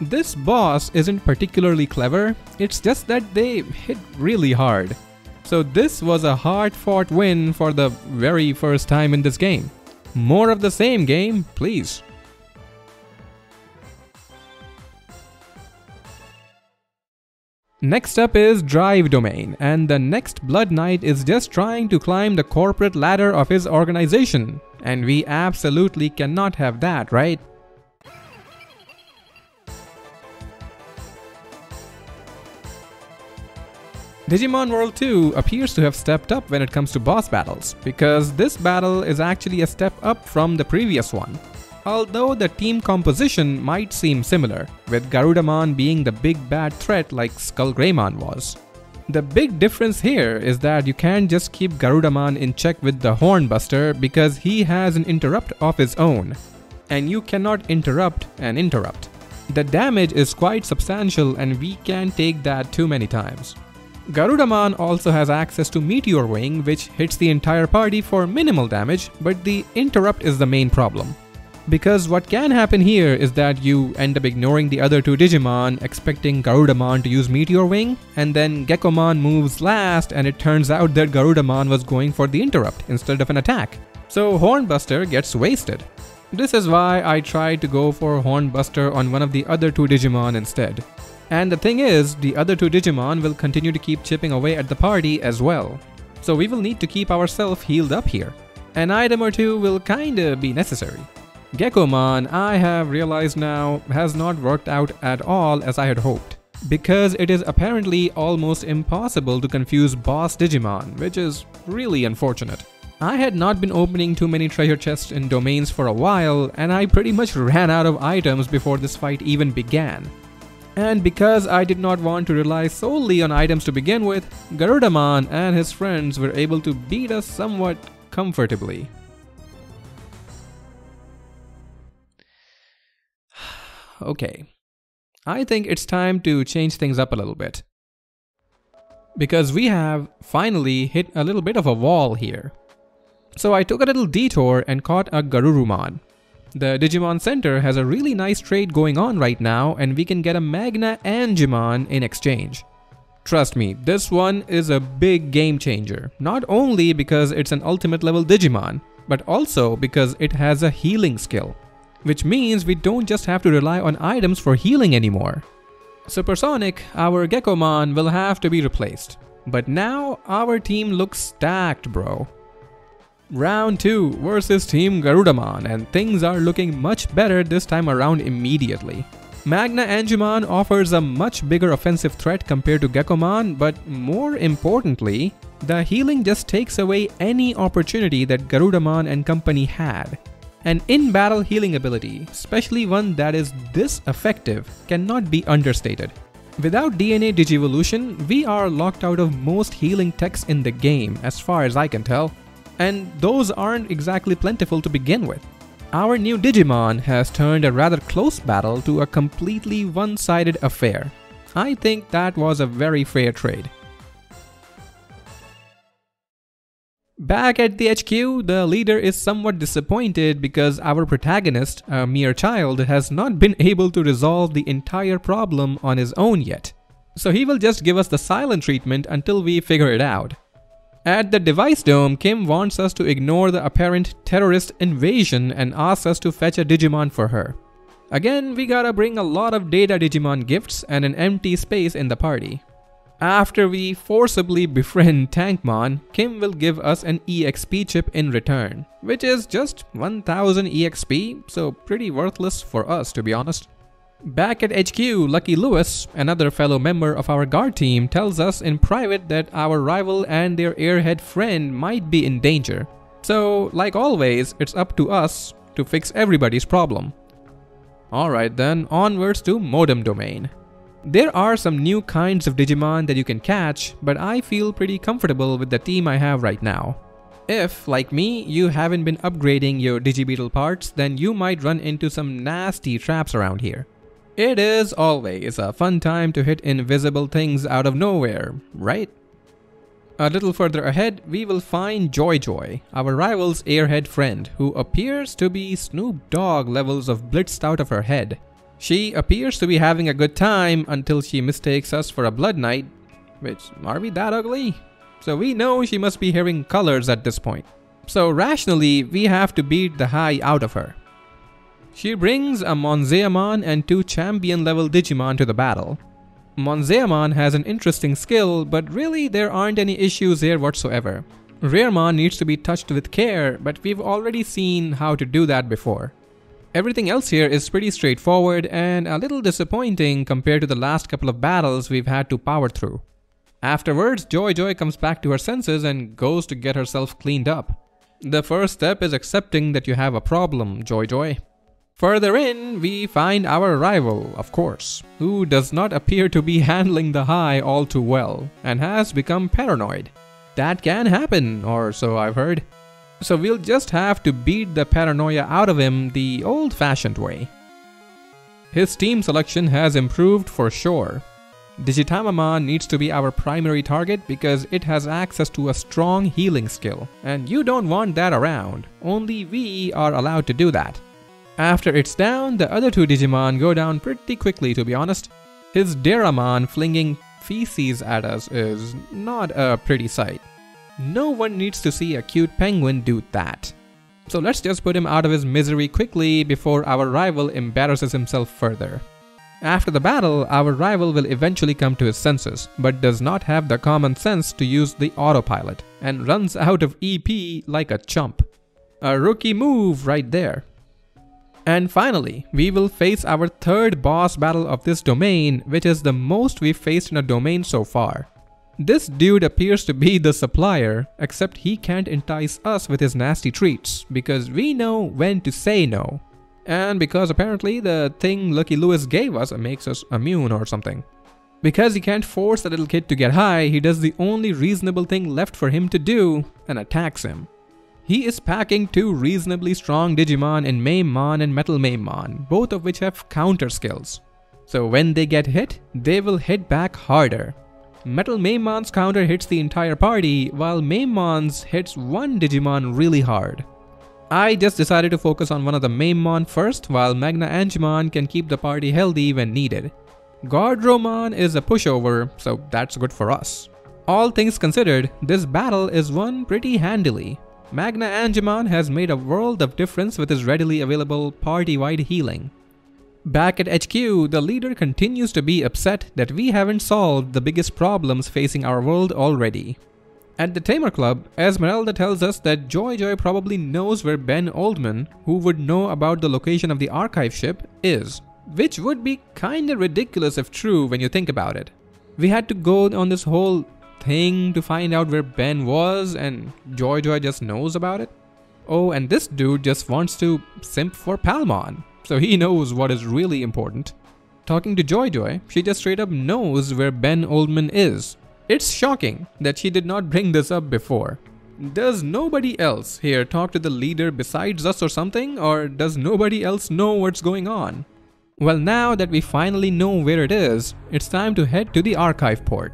This boss isn't particularly clever, it's just that they hit really hard. So this was a hard-fought win for the very first time in this game. More of the same game, please. Next up is Drive Domain, and the next Blood Knight is just trying to climb the corporate ladder of his organization. And we absolutely cannot have that, right? Digimon World 2 appears to have stepped up when it comes to boss battles, because this battle is actually a step up from the previous one. Although the team composition might seem similar, with Garudamon being the big bad threat like Skull Greymon was. The big difference here is that you can't just keep Garudamon in check with the Hornbuster because he has an interrupt of his own, and you cannot interrupt an interrupt. The damage is quite substantial and we can't take that too many times. Garudamon also has access to Meteor Wing, which hits the entire party for minimal damage, but the interrupt is the main problem. Because what can happen here is that you end up ignoring the other two Digimon, expecting Garudamon to use Meteor Wing, and then Gekomon moves last and it turns out that Garudamon was going for the interrupt instead of an attack. So Hornbuster gets wasted. This is why I tried to go for Hornbuster on one of the other two Digimon instead. And the thing is, the other two Digimon will continue to keep chipping away at the party as well. So we will need to keep ourselves healed up here. An item or two will kinda be necessary. Gekomon, I have realized now, has not worked out at all as I had hoped. Because it is apparently almost impossible to confuse boss Digimon, which is really unfortunate. I had not been opening too many treasure chests in domains for a while, and I pretty much ran out of items before this fight even began. And because I did not want to rely solely on items to begin with, Garudamon and his friends were able to beat us somewhat comfortably. Okay, I think it's time to change things up a little bit. Because we have finally hit a little bit of a wall here. So I took a little detour and caught a Garurumon. The Digimon Center has a really nice trade going on right now, and we can get a Magna Angimon in exchange. Trust me, this one is a big game changer, not only because it's an ultimate level Digimon, but also because it has a healing skill, which means we don't just have to rely on items for healing anymore. Supersonic, our Gekomon, will have to be replaced. But now our team looks stacked, bro. Round 2 versus Team Garudamon, and things are looking much better this time around immediately. Magna Angemon offers a much bigger offensive threat compared to Gekomon, but more importantly, the healing just takes away any opportunity that Garudamon and company had. An in-battle healing ability, especially one that is this effective, cannot be understated. Without DNA Digivolution, we are locked out of most healing techs in the game as far as I can tell, and those aren't exactly plentiful to begin with. Our new Digimon has turned a rather close battle to a completely one-sided affair. I think that was a very fair trade. Back at the HQ, the leader is somewhat disappointed because our protagonist, a mere child, has not been able to resolve the entire problem on his own yet. So he will just give us the silent treatment until we figure it out. At the device dome, Kim wants us to ignore the apparent terrorist invasion and asks us to fetch a Digimon for her. Again, we gotta bring a lot of data Digimon gifts and an empty space in the party. After we forcibly befriend Tankmon, Kim will give us an EXP chip in return, which is just 1000 EXP, so pretty worthless for us to be honest. Back at HQ, Lucky Lewis, another fellow member of our guard team, tells us in private that our rival and their airhead friend might be in danger. So, like always, it's up to us to fix everybody's problem. Alright then, onwards to Modem Domain. There are some new kinds of Digimon that you can catch, but I feel pretty comfortable with the team I have right now. If, like me, you haven't been upgrading your Digibeetle parts, then you might run into some nasty traps around here. It is always a fun time to hit invisible things out of nowhere, right? A little further ahead, we will find Joy Joy, our rival's airhead friend, who appears to be Snoop Dogg levels of blitzed out of her head. She appears to be having a good time until she mistakes us for a Blood Knight, which, are we that ugly? So we know she must be hearing colors at this point. So rationally, we have to beat the high out of her. She brings a Monzeamon and 2 champion level Digimon to the battle. Monzeamon has an interesting skill, but really there aren't any issues here whatsoever. Raремon needs to be touched with care, but we've already seen how to do that before. Everything else here is pretty straightforward and a little disappointing compared to the last couple of battles we've had to power through. Afterwards, Joy Joy comes back to her senses and goes to get herself cleaned up. The first step is accepting that you have a problem, Joy Joy. Further in, we find our rival, of course, who does not appear to be handling the high all too well and has become paranoid. That can happen, or so I've heard. So we'll just have to beat the paranoia out of him the old-fashioned way. His team selection has improved for sure. Digitamamon needs to be our primary target because it has access to a strong healing skill, and you don't want that around. Only we are allowed to do that. After it's down, the other 2 Digimon go down pretty quickly to be honest. His Daramon flinging feces at us is not a pretty sight. No one needs to see a cute penguin do that. So let's just put him out of his misery quickly before our rival embarrasses himself further. After the battle, our rival will eventually come to his senses, but does not have the common sense to use the autopilot, and runs out of EP like a chump. A rookie move right there. And finally, we will face our third boss battle of this domain, which is the most we've faced in a domain so far. This dude appears to be the supplier, except he can't entice us with his nasty treats, because we know when to say no. And because apparently the thing Lucky Lewis gave us makes us immune or something. Because he can't force the little kid to get high, he does the only reasonable thing left for him to do, and attacks him. He is packing 2 reasonably strong Digimon in Mamemon and Metal Mamemon, both of which have counter skills. So when they get hit, they will hit back harder. Metal Mamemon's counter hits the entire party, while Mamemon's hits one Digimon really hard. I just decided to focus on one of the Mamemon first, while Magna Angemon can keep the party healthy when needed. Guardromon is a pushover, so that's good for us. All things considered, this battle is won pretty handily. Magna Angemon has made a world of difference with his readily available party-wide healing. Back at HQ, the leader continues to be upset that we haven't solved the biggest problems facing our world already. At the Tamer Club, Esmeralda tells us that Joy probably knows where Ben Oldman, who would know about the location of the archive ship, is. Which would be kinda ridiculous if true when you think about it. We had to go on this whole thing to find out where Ben was, and Joy just knows about it? Oh, and this dude just wants to simp for Palmon, so he knows what is really important. Talking to Joy, she just straight up knows where Ben Oldman is. It's shocking that she did not bring this up before. Does nobody else here talk to the leader besides us or something? Or does nobody else know what's going on? Well, now that we finally know where it is, it's time to head to the archive port.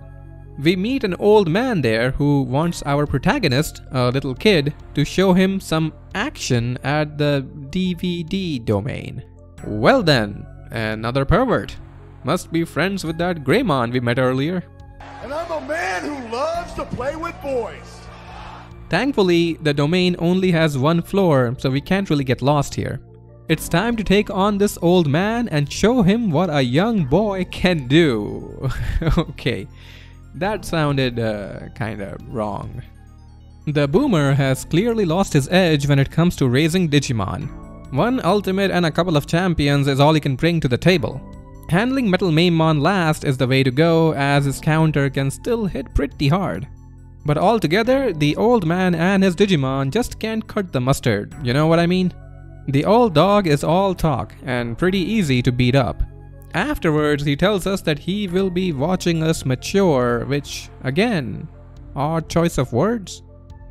We meet an old man there who wants our protagonist, a little kid, to show him some action at the DVD domain. Well then, another pervert. Must be friends with that Greymon we met earlier.
And I'm a man who loves to play with boys.
Thankfully, the domain only has one floor, so we can't really get lost here. It's time to take on this old man and show him what a young boy can do. Okay, that sounded kinda wrong. The boomer has clearly lost his edge when it comes to raising Digimon. One ultimate and a couple of champions is all he can bring to the table. Handling Metal Maimon last is the way to go, as his counter can still hit pretty hard. But altogether, the old man and his Digimon just can't cut the mustard, you know what I mean? The old dog is all talk and pretty easy to beat up. Afterwards, he tells us that he will be watching us mature, which, again, odd choice of words.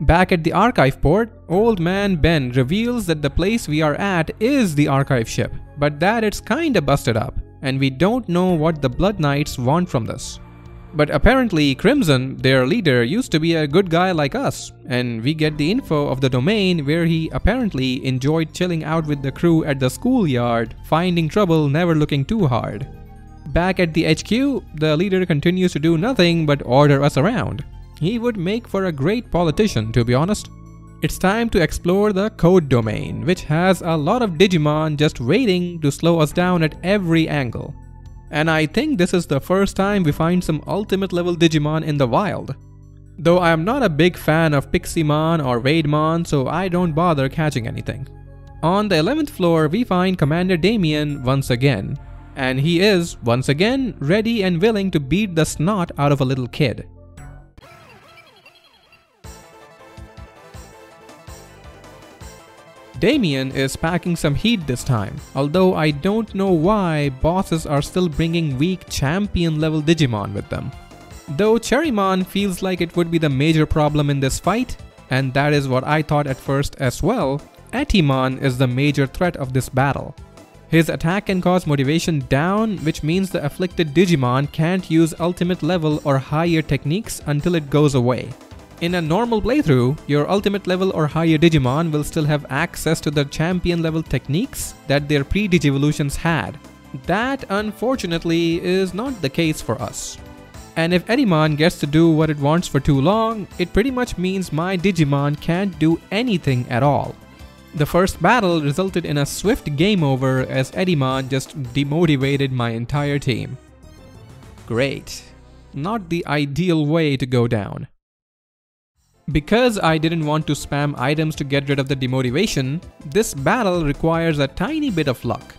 Back at the archive port, old man Ben reveals that the place we are at is the archive ship, but that it's kinda busted up, and we don't know what the Blood Knights want from this. But apparently Crimson, their leader, used to be a good guy like us, and we get the info of the domain where he apparently enjoyed chilling out with the crew at the schoolyard, finding trouble, never looking too hard. Back at the HQ, the leader continues to do nothing but order us around. He would make for a great politician, to be honest. It's time to explore the code domain, which has a lot of Digimon just waiting to slow us down at every angle. And I think this is the first time we find some ultimate level Digimon in the wild. Though I am not a big fan of Piximon or Raidmon, so I don't bother catching anything. On the 11th floor, we find Commander Damien once again. And he is, once again, ready and willing to beat the snot out of a little kid. Damien is packing some heat this time, although I don't know why bosses are still bringing weak champion level Digimon with them. Though Cherrymon feels like it would be the major problem in this fight, and that is what I thought at first as well, Atimon is the major threat of this battle. His attack can cause motivation down, which means the afflicted Digimon can't use ultimate level or higher techniques until it goes away. In a normal playthrough, your ultimate level or higher Digimon will still have access to the champion level techniques that their pre-Digivolutions had. That, unfortunately, is not the case for us. And if Edimon gets to do what it wants for too long, it pretty much means my Digimon can't do anything at all. The first battle resulted in a swift game over as Edimon just demotivated my entire team. Great. Not the ideal way to go down. Because I didn't want to spam items to get rid of the demotivation, this battle requires a tiny bit of luck.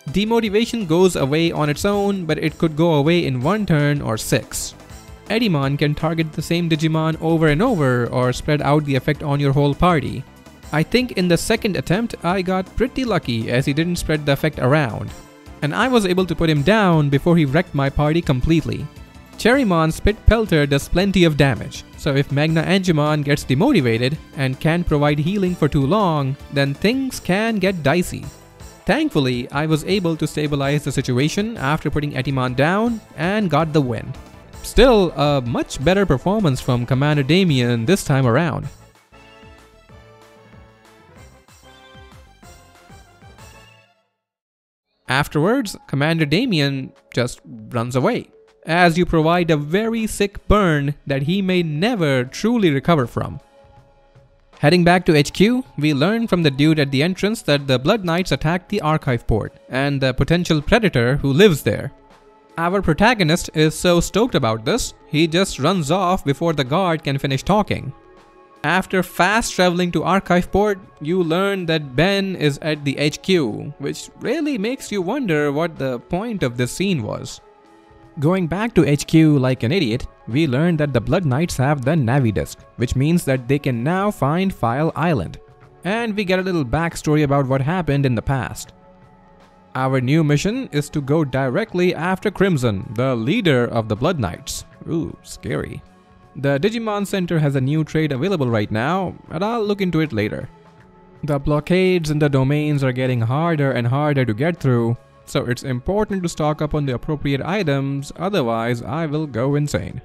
Demotivation goes away on its own, but it could go away in 1 turn or 6. Edimon can target the same Digimon over and over or spread out the effect on your whole party. I think in the second attempt I got pretty lucky as he didn't spread the effect around, and I was able to put him down before he wrecked my party completely. Cherrymon's Spit Pelter does plenty of damage, so if Magna Angemon gets demotivated and can't provide healing for too long, then things can get dicey. Thankfully, I was able to stabilize the situation after putting Etimon down and got the win. Still, a much better performance from Commander Damien this time around. Afterwards, Commander Damien just runs away, as you provide a very sick burn that he may never truly recover from. Heading back to HQ, we learn from the dude at the entrance that the Blood Knights attacked the archive port and the potential predator who lives there. Our protagonist is so stoked about this, he just runs off before the guard can finish talking. After fast traveling to archive port, you learn that Ben is at the HQ, which really makes you wonder what the point of this scene was. Going back to HQ like an idiot, we learn that the Blood Knights have the Navi Disk, which means that they can now find File Island. And we get a little backstory about what happened in the past. Our new mission is to go directly after Crimson, the leader of the Blood Knights. Ooh, scary. The Digimon Center has a new trade available right now, and I'll look into it later. The blockades in the domains are getting harder and harder to get through, so it's important to stock up on the appropriate items, otherwise I will go insane.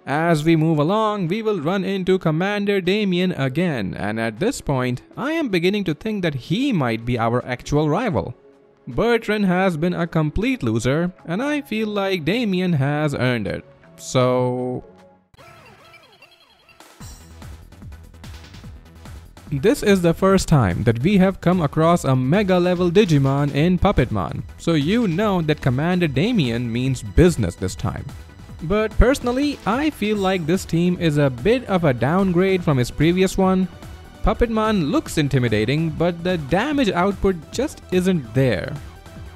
As we move along, we will run into Commander Damien again, and at this point, I am beginning to think that he might be our actual rival. Bertrand has been a complete loser, and I feel like Damien has earned it. So... This is the first time that we have come across a mega level Digimon in Puppetmon, so you know that Commander Damien means business this time. But personally, I feel like this team is a bit of a downgrade from his previous one. Puppetmon looks intimidating, but the damage output just isn't there.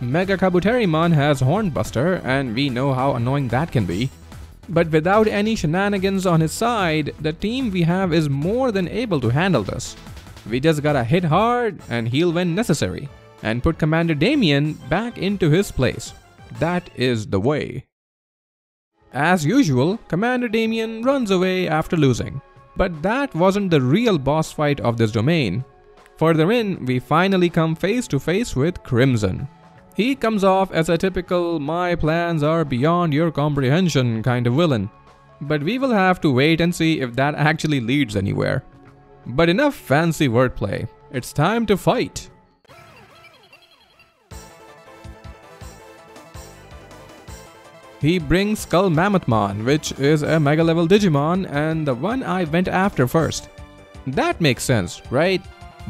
Mega Kabuterimon has Hornbuster, and we know how annoying that can be. But without any shenanigans on his side, the team we have is more than able to handle this. We just gotta hit hard and heal when necessary, and put Commander Damien back into his place. That is the way. As usual, Commander Damien runs away after losing. But that wasn't the real boss fight of this domain. Further in, we finally come face to face with Crimson. He comes off as a typical "my plans are beyond your comprehension" kind of villain. But we will have to wait and see if that actually leads anywhere. But enough fancy wordplay. It's time to fight! He brings Skull Mammothmon, which is a mega level Digimon and the one I went after first. That makes sense, right?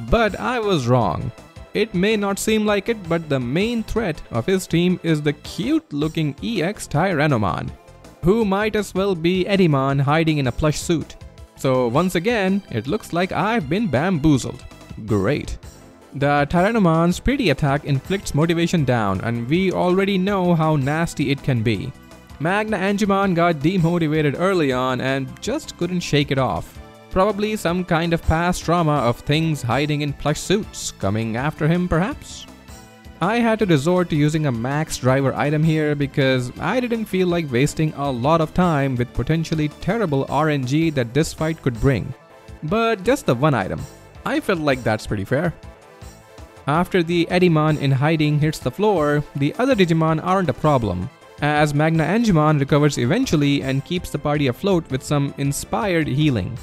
But I was wrong. It may not seem like it, but the main threat of his team is the cute looking EX Tyrannomon, who might as well be Eddymon hiding in a plush suit. So once again, it looks like I've been bamboozled. Great. The Tyrannomon's pretty attack inflicts motivation down, and we already know how nasty it can be. Magna Angemon got demotivated early on and just couldn't shake it off. Probably some kind of past trauma of things hiding in plush suits coming after him, perhaps? I had to resort to using a max driver item here because I didn't feel like wasting a lot of time with potentially terrible RNG that this fight could bring. But just the one item. I felt like that's pretty fair. After the Eddymon in hiding hits the floor, the other Digimon aren't a problem, as Magna Angemon recovers eventually and keeps the party afloat with some inspired healing.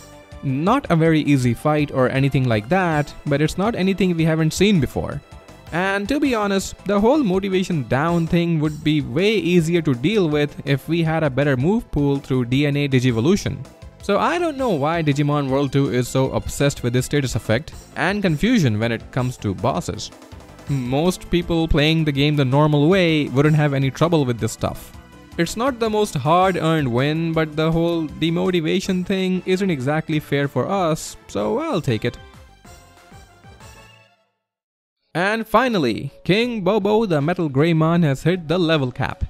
Not a very easy fight or anything like that, but it's not anything we haven't seen before. And to be honest, the whole motivation down thing would be way easier to deal with if we had a better move pool through DNA Digivolution. So I don't know why Digimon World 2 is so obsessed with this status effect and confusion when it comes to bosses. Most people playing the game the normal way wouldn't have any trouble with this stuff. It's not the most hard-earned win, but the whole demotivation thing isn't exactly fair for us, so I'll take it. And finally, King Bobo the Metal Greymon has hit the level cap.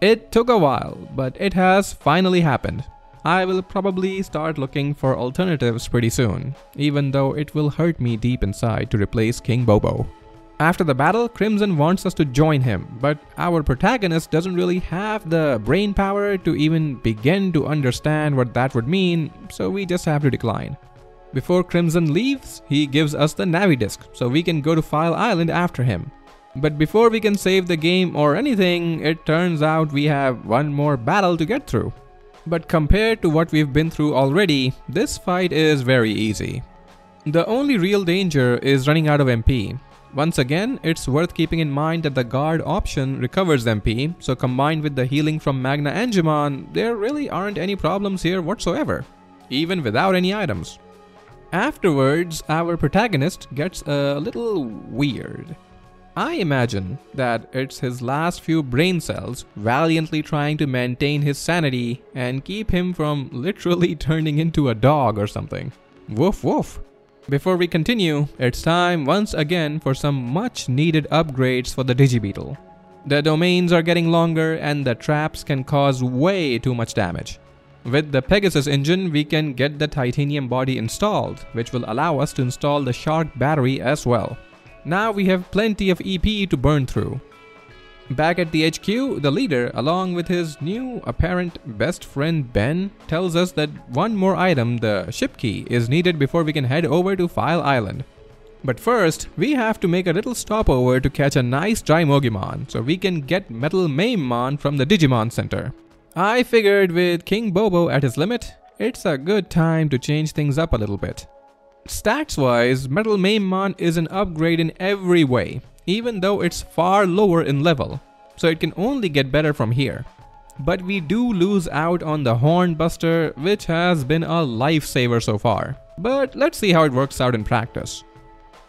It took a while, but it has finally happened. I will probably start looking for alternatives pretty soon, even though it will hurt me deep inside to replace King Bobo. After the battle, Crimson wants us to join him, but our protagonist doesn't really have the brain power to even begin to understand what that would mean, so we just have to decline. Before Crimson leaves, he gives us the Navi Disk, so we can go to File Island after him. But before we can save the game or anything, it turns out we have one more battle to get through. But compared to what we've been through already, this fight is very easy. The only real danger is running out of MP. Once again, it's worth keeping in mind that the guard option recovers MP, so combined with the healing from Magna Angemon, there really aren't any problems here whatsoever, even without any items. Afterwards, our protagonist gets a little weird. I imagine that it's his last few brain cells valiantly trying to maintain his sanity and keep him from literally turning into a dog or something. Woof woof. Before we continue, it's time once again for some much needed upgrades for the Digibeetle. The domains are getting longer and the traps can cause way too much damage. With the Pegasus engine, we can get the titanium body installed, which will allow us to install the Shark battery as well. Now we have plenty of EP to burn through. Back at the HQ, the leader, along with his new apparent best friend Ben, tells us that one more item, the ship key, is needed before we can head over to File Island. But first, we have to make a little stopover to catch a nice Dimogimon so we can get Metal Maimon from the Digimon Center. I figured with King Bobo at his limit, it's a good time to change things up a little bit. Stats-wise, Metal Maimon is an upgrade in every way, even though it's far lower in level, so it can only get better from here. But we do lose out on the Hornbuster, which has been a lifesaver so far. But let's see how it works out in practice.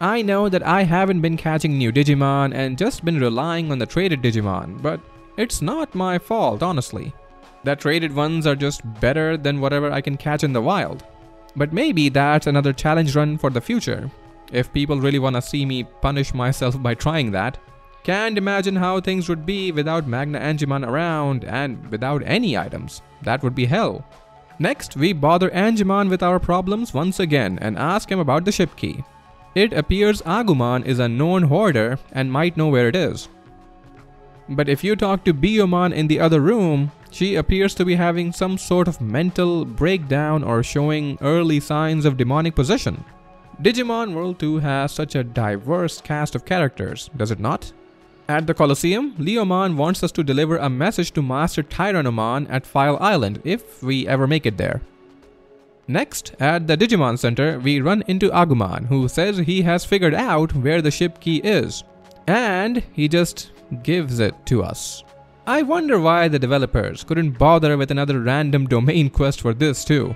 I know that I haven't been catching new Digimon and just been relying on the traded Digimon, but it's not my fault, honestly. The traded ones are just better than whatever I can catch in the wild. But maybe that's another challenge run for the future, if people really want to see me punish myself by trying that. Can't imagine how things would be without Magna Angemon around and without any items. That would be hell. Next, we bother Angemon with our problems once again and ask him about the ship key. It appears Agumon is a known hoarder and might know where it is. But if you talk to Biyomon in the other room, she appears to be having some sort of mental breakdown or showing early signs of demonic possession. Digimon World 2 has such a diverse cast of characters, does it not? At the Colosseum, Leomon wants us to deliver a message to Master Tyrannomon at File Island if we ever make it there. Next, at the Digimon Center, we run into Agumon, who says he has figured out where the ship key is. And he just gives it to us. I wonder why the developers couldn't bother with another random domain quest for this too.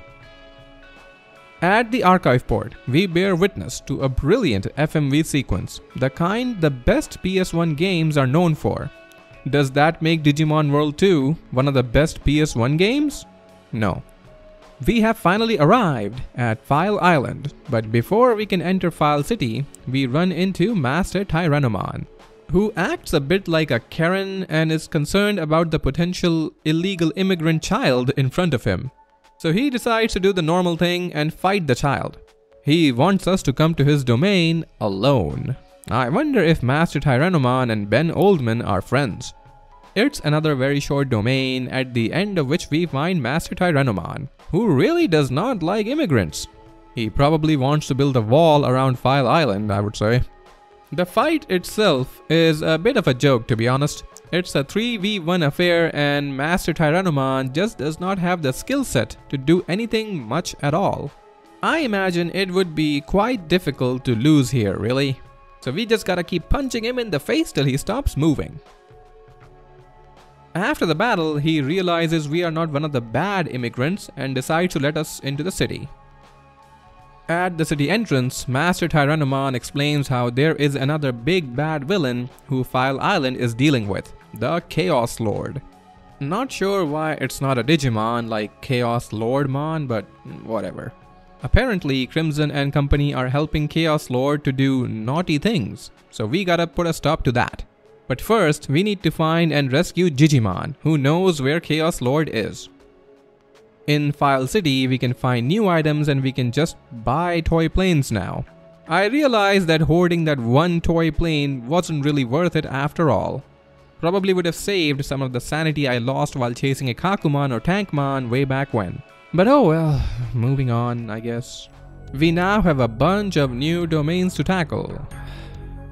At the archive port, we bear witness to a brilliant FMV sequence, the kind the best PS1 games are known for. Does that make Digimon World 2 one of the best PS1 games? No. We have finally arrived at File Island, but before we can enter File City, we run into Master Tyrannomon, who acts a bit like a Karen and is concerned about the potential illegal immigrant child in front of him. So he decides to do the normal thing and fight the child. He wants us to come to his domain alone. I wonder if Master Tyrannomon and Ben Oldman are friends. It's another very short domain, at the end of which we find Master Tyrannomon, who really does not like immigrants. He probably wants to build a wall around File Island, I would say. The fight itself is a bit of a joke, to be honest. It's a 3v1 affair and Master Tyrannomon just does not have the skill set to do anything much at all. I imagine it would be quite difficult to lose here, really. So we just gotta keep punching him in the face till he stops moving. After the battle, he realizes we are not one of the bad immigrants and decides to let us into the city. At the city entrance, Master Tyrannomon explains how there is another big bad villain who File Island is dealing with, the Chaos Lord. Not sure why it's not a Digimon like Chaos Lordmon, but whatever. Apparently, Crimson and company are helping Chaos Lord to do naughty things, so we gotta put a stop to that. But first, we need to find and rescue Digimon, who knows where Chaos Lord is. In File City, we can find new items and we can just buy toy planes now. I realized that hoarding that one toy plane wasn't really worth it after all. Probably would have saved some of the sanity I lost while chasing a Kakumon or Tankmon way back when. But oh well, moving on, I guess. We now have a bunch of new domains to tackle.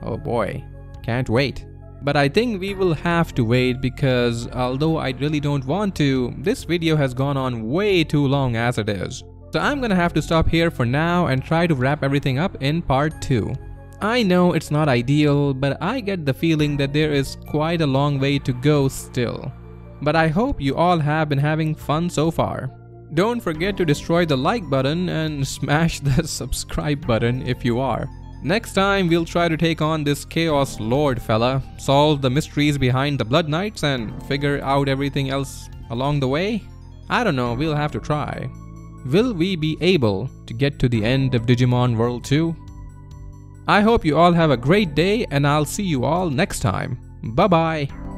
Oh boy, can't wait. But I think we will have to wait because although I really don't want to, this video has gone on way too long as it is. So I'm gonna have to stop here for now and try to wrap everything up in part 2. I know it's not ideal, but I get the feeling that there is quite a long way to go still. But I hope you all have been having fun so far. Don't forget to destroy the like button and smash the subscribe button if you are. Next time we'll try to take on this Chaos Lord fella, solve the mysteries behind the Blood Knights and figure out everything else along the way. I don't know, we'll have to try. Will we be able to get to the end of Digimon World 2? I hope you all have a great day and I'll see you all next time. Bye bye.